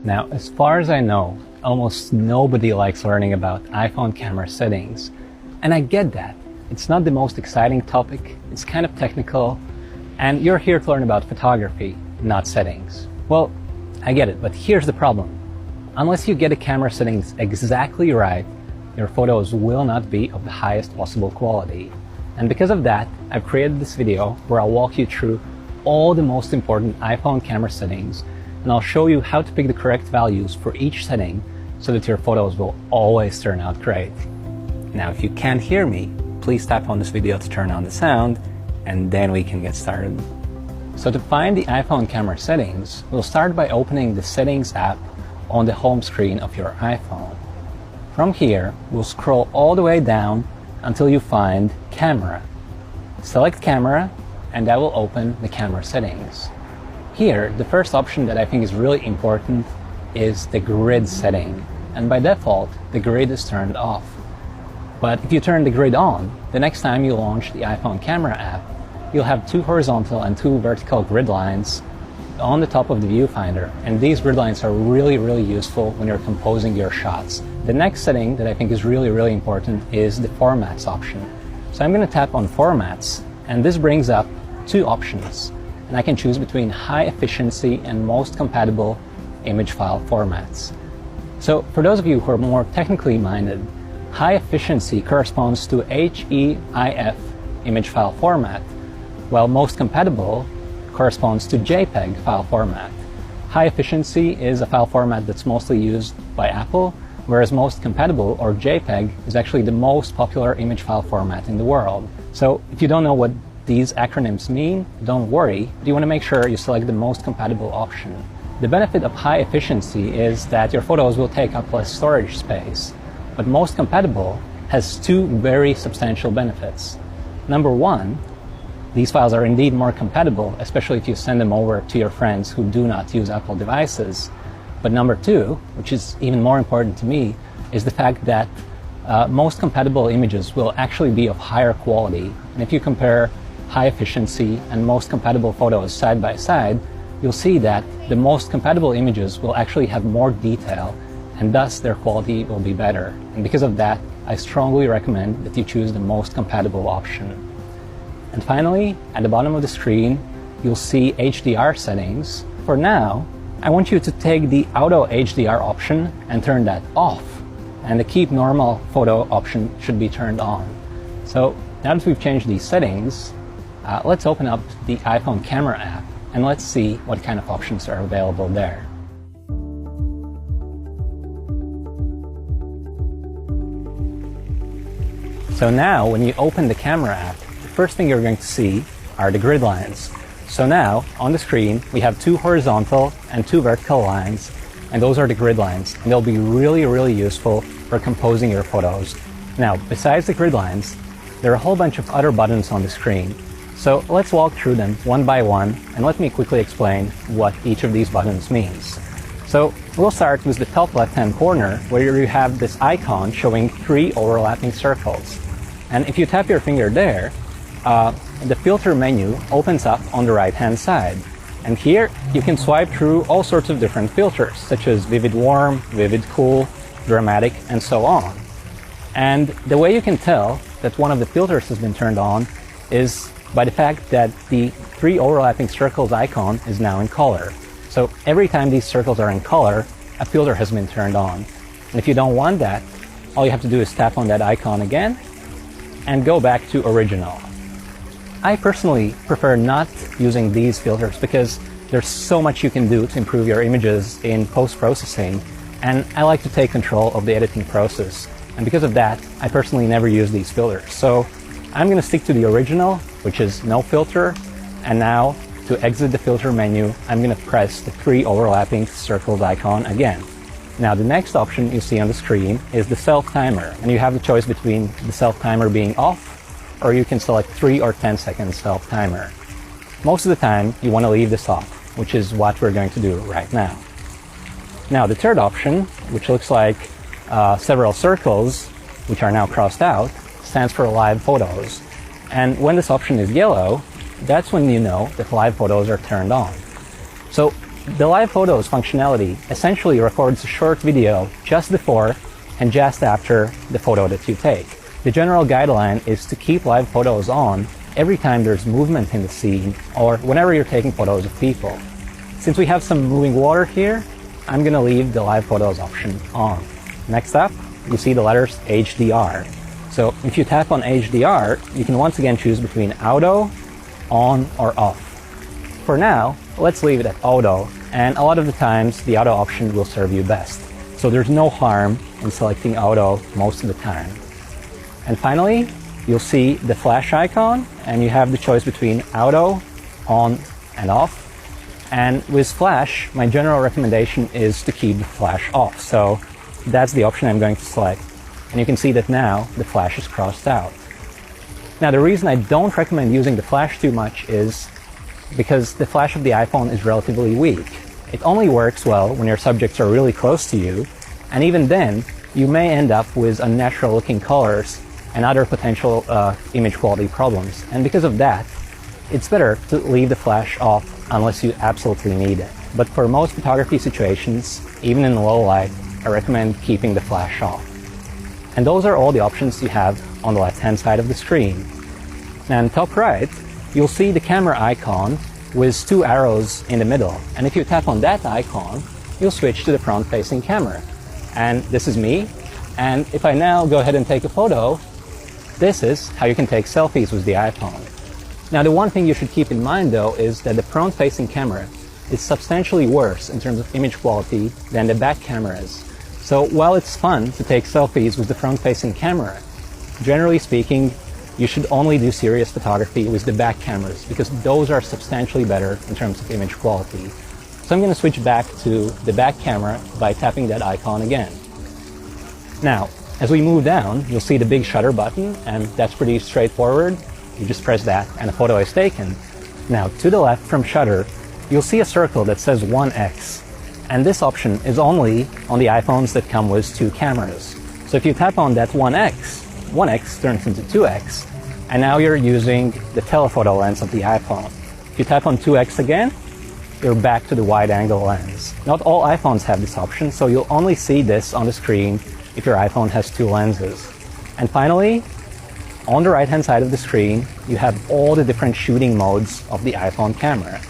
Now, as far as I know, almost nobody likes learning about iPhone camera settings. And I get that. It's not the most exciting topic, it's kind of technical, and you're here to learn about photography, not settings. Well, I get it, but here's the problem. Unless you get the camera settings exactly right, your photos will not be of the highest possible quality. And because of that, I've created this video where I'll walk you through all the most important iPhone camera settings, and I'll show you how to pick the correct values for each setting so that your photos will always turn out great. Now, if you can't hear me, please tap on this video to turn on the sound, and then we can get started. So to find the iPhone camera settings, we'll start by opening the Settings app on the home screen of your iPhone. From here, we'll scroll all the way down until you find Camera. Select Camera, and that will open the camera settings. Here, the first option that I think is really important is the grid setting, and by default, the grid is turned off. But if you turn the grid on, the next time you launch the iPhone camera app, you'll have 2 horizontal and 2 vertical grid lines on the top of the viewfinder, and these grid lines are really useful when you're composing your shots. The next setting that I think is really important is the Formats option. So I'm going to tap on Formats, and this brings up 2 options, and I can choose between high efficiency and most compatible image file formats. So for those of you who are more technically minded, high efficiency corresponds to HEIF image file format, while most compatible corresponds to JPEG file format. High efficiency is a file format that's mostly used by Apple, whereas most compatible, or JPEG, is actually the most popular image file format in the world. So if you don't know what these acronyms mean, don't worry, you want to make sure you select the most compatible option. The benefit of high efficiency is that your photos will take up less storage space, but most compatible has 2 very substantial benefits. Number 1, these files are indeed more compatible, especially if you send them over to your friends who do not use Apple devices. But number 2, which is even more important to me, is the fact that most compatible images will actually be of higher quality. And if you compare high efficiency and most compatible photos side by side, you'll see that the most compatible images will actually have more detail, and thus their quality will be better. And because of that, I strongly recommend that you choose the most compatible option. And finally, at the bottom of the screen, you'll see HDR settings. For now, I want you to take the Auto HDR option and turn that off, and the Keep Normal Photo option should be turned on. So now that we've changed these settings, let's open up the iPhone camera app and let's see what kind of options are available there. So now when you open the camera app, the first thing you're going to see are the grid lines. So now on the screen we have 2 horizontal and 2 vertical lines, and those are the grid lines, and they'll be really useful for composing your photos. Now, besides the grid lines, there are a whole bunch of other buttons on the screen. So let's walk through them one by one, and let me quickly explain what each of these buttons means. So we'll start with the top left-hand corner, where you have this icon showing 3 overlapping circles. And if you tap your finger there, the filter menu opens up on the right-hand side. And here you can swipe through all sorts of different filters, such as Vivid Warm, Vivid Cool, Dramatic, and so on. And the way you can tell that one of the filters has been turned on is by the fact that the 3 overlapping circles icon is now in color. So every time these circles are in color, a filter has been turned on. And if you don't want that, all you have to do is tap on that icon again and go back to original. I personally prefer not using these filters because there's so much you can do to improve your images in post-processing, and I like to take control of the editing process. And because of that, I personally never use these filters. So I'm going to stick to the original, which is no filter, and now to exit the filter menu, I'm going to press the 3 overlapping circles icon again. Now the next option you see on the screen is the self-timer, and you have the choice between the self-timer being off, or you can select 3 or 10 second self-timer. Most of the time you want to leave this off, which is what we're going to do right now. Now the third option, which looks like several circles, which are now crossed out, stands for live photos. And when this option is yellow, that's when you know that live photos are turned on. So The Live Photos functionality essentially records a short video just before and just after the photo that you take. The general guideline is to keep Live Photos on every time there's movement in the scene or whenever you're taking photos of people. Since we have some moving water here, I'm going to leave the Live Photos option on. Next up, you see the letters HDR. So if you tap on HDR, you can once again choose between auto, on, or off. For now, let's leave it at auto, and a lot of the times the auto option will serve you best. So there's no harm in selecting auto most of the time. And finally, you'll see the flash icon, and you have the choice between auto, on, and off. And with flash, my general recommendation is to keep the flash off. So that's the option I'm going to select. And you can see that now the flash is crossed out. Now the reason I don't recommend using the flash too much is because the flash of the iPhone is relatively weak. It only works well when your subjects are really close to you, and even then, you may end up with unnatural looking colors and other potential image quality problems. And because of that, it's better to leave the flash off unless you absolutely need it. But for most photography situations, even in low light, I recommend keeping the flash off. And those are all the options you have on the left-hand side of the screen. Now in top right, you'll see the camera icon with two arrows in the middle. And if you tap on that icon, you'll switch to the front-facing camera. And this is me. And if I now go ahead and take a photo, this is how you can take selfies with the iPhone. Now the one thing you should keep in mind though is that the front-facing camera is substantially worse in terms of image quality than the back cameras. So while it's fun to take selfies with the front-facing camera, generally speaking, you should only do serious photography with the back cameras because those are substantially better in terms of image quality. So I'm going to switch back to the back camera by tapping that icon again. Now, as we move down, you'll see the big shutter button, and that's pretty straightforward. You just press that and a photo is taken. Now, to the left from shutter, you'll see a circle that says 1x. And this option is only on the iPhones that come with two cameras. So if you tap on that 1x turns into 2x, and now you're using the telephoto lens of the iPhone. If you tap on 2x again, you're back to the wide-angle lens. Not all iPhones have this option, so you'll only see this on the screen if your iPhone has two lenses. And finally, on the right-hand side of the screen, you have all the different shooting modes of the iPhone camera.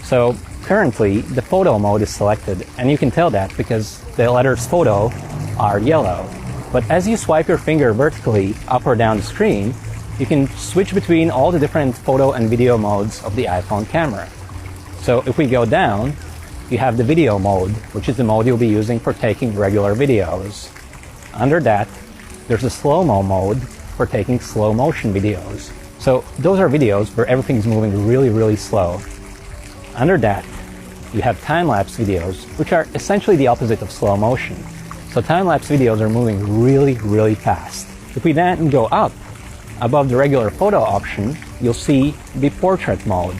So currently, the photo mode is selected, and you can tell that because the letters photo are yellow. But as you swipe your finger vertically up or down the screen, you can switch between all the different photo and video modes of the iPhone camera. So if we go down, you have the video mode, which is the mode you'll be using for taking regular videos. Under that, there's the slow-mo mode for taking slow motion videos. So those are videos where everything's moving really, really slow. Under that, you have time-lapse videos, which are essentially the opposite of slow motion. So time-lapse videos are moving really, really fast. If we then go up, above the regular photo option, you'll see the portrait mode.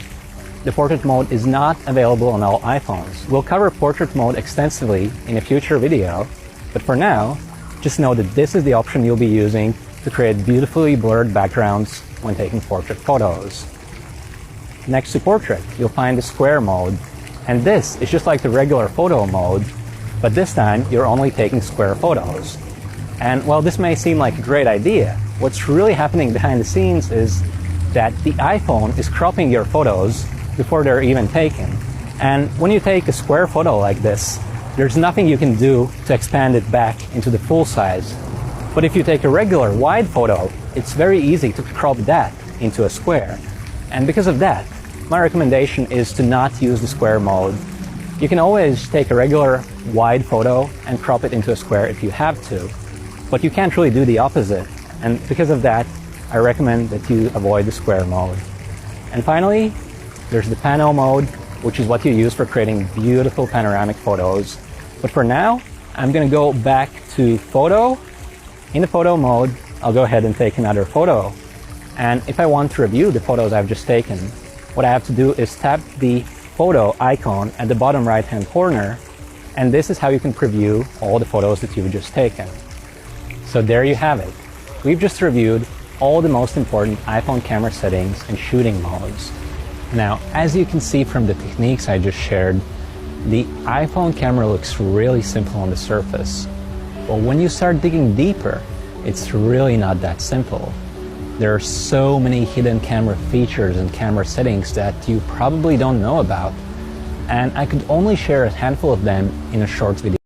The portrait mode is not available on all iPhones. We'll cover portrait mode extensively in a future video, but for now, just know that this is the option you'll be using to create beautifully blurred backgrounds when taking portrait photos. Next to portrait, you'll find the square mode. And this is just like the regular photo mode, but this time you're only taking square photos. And while this may seem like a great idea, what's really happening behind the scenes is that the iPhone is cropping your photos before they're even taken. And when you take a square photo like this, there's nothing you can do to expand it back into the full size. But if you take a regular wide photo, it's very easy to crop that into a square. And because of that, my recommendation is to not use the square mode. You can always take a regular wide photo and crop it into a square if you have to, but you can't really do the opposite. And because of that, I recommend that you avoid the square mode. And finally, there's the pano mode, which is what you use for creating beautiful panoramic photos. But for now, I'm going to go back to photo. In the photo mode, I'll go ahead and take another photo. And if I want to review the photos I've just taken, what I have to do is tap the photo icon at the bottom right-hand corner, and this is how you can preview all the photos that you've just taken. So there you have it. We've just reviewed all the most important iPhone camera settings and shooting modes. Now, as you can see from the techniques I just shared, The iPhone camera looks really simple on the surface, but when you start digging deeper, it's really not that simple. There are so many hidden camera features and camera settings that you probably don't know about, and I could only share a handful of them in a short video.